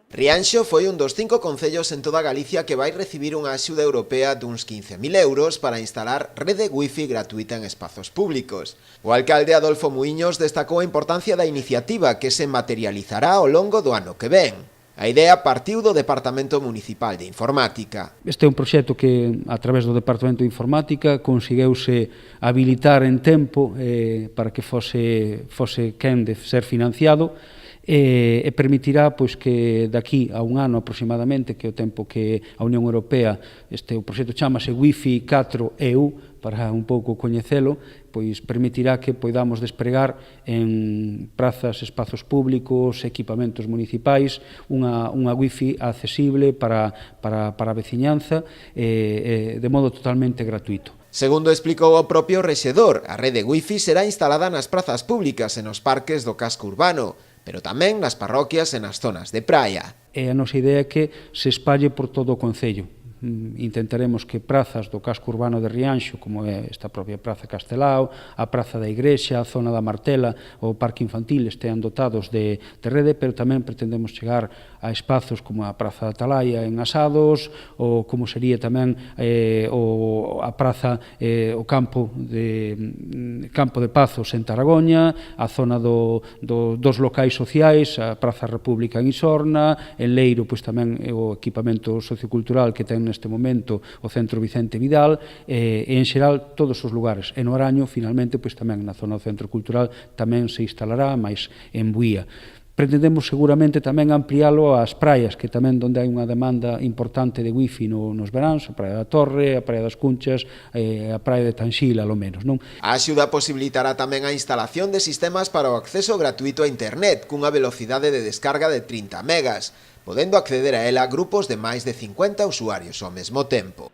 Rianxo foi un dos 5 concellos en toda Galicia que vai recibir unha axuda europea duns 15.000 euros para instalar rede wifi gratuita en espazos públicos. O alcalde Adolfo Muiños destacou a importancia da iniciativa que se materializará ao longo do ano que ven. A idea partiu do Departamento Municipal de Informática. Este é un proxecto que, a través do Departamento de Informática, consegueuse habilitar en tempo para que fose quen de ser financiado, e permitirá pois, que daqui a un ano aproximadamente, que é o tempo que a Unión Europea, o proxecto chamase Wi-Fi 4 EU, para un pouco coñecelo, pois permitirá que poidamos despregar en prazas, espazos públicos, equipamentos municipais, unha Wi-Fi accesible para a veciñanza de modo totalmente gratuito. Segundo explicou o propio rexedor, a rede Wi-Fi será instalada nas prazas públicas e nos parques do casco urbano, pero tamén nas parroquias e nas zonas de praia. E a nosa idea é que se espalle por todo o concello. Intentaremos que prazas do casco urbano de Rianxo, como é esta propia Praza Castelao, a Praza da Igrexa, a zona da Martela, o Parque Infantil estean dotados de rede, pero tamén pretendemos chegar a espazos como a Praza da Atalaya en Asados, ou como sería tamén a praza, o Campo de Pazos en Taragoña, a zona dos locais sociais, a Praza República en Isorna, en Leiro, pois tamén o equipamento sociocultural que ten neste momento o Centro Vicente Vidal, e en xeral todos os lugares. E no Araño, finalmente, pois tamén na zona do Centro Cultural tamén se instalará, máis en Buía. Pretendemos seguramente tamén ampliálo ás praias, que tamén onde hai unha demanda importante de wifi nos veráns, a Praia da Torre, a Praia das Cunchas, a Praia de Tanxil, alo menos, non? A axuda posibilitará tamén a instalación de sistemas para o acceso gratuito a internet, cunha velocidade de descarga de 30 megas, podendo acceder a ela grupos de máis de 50 usuarios ao mesmo tempo.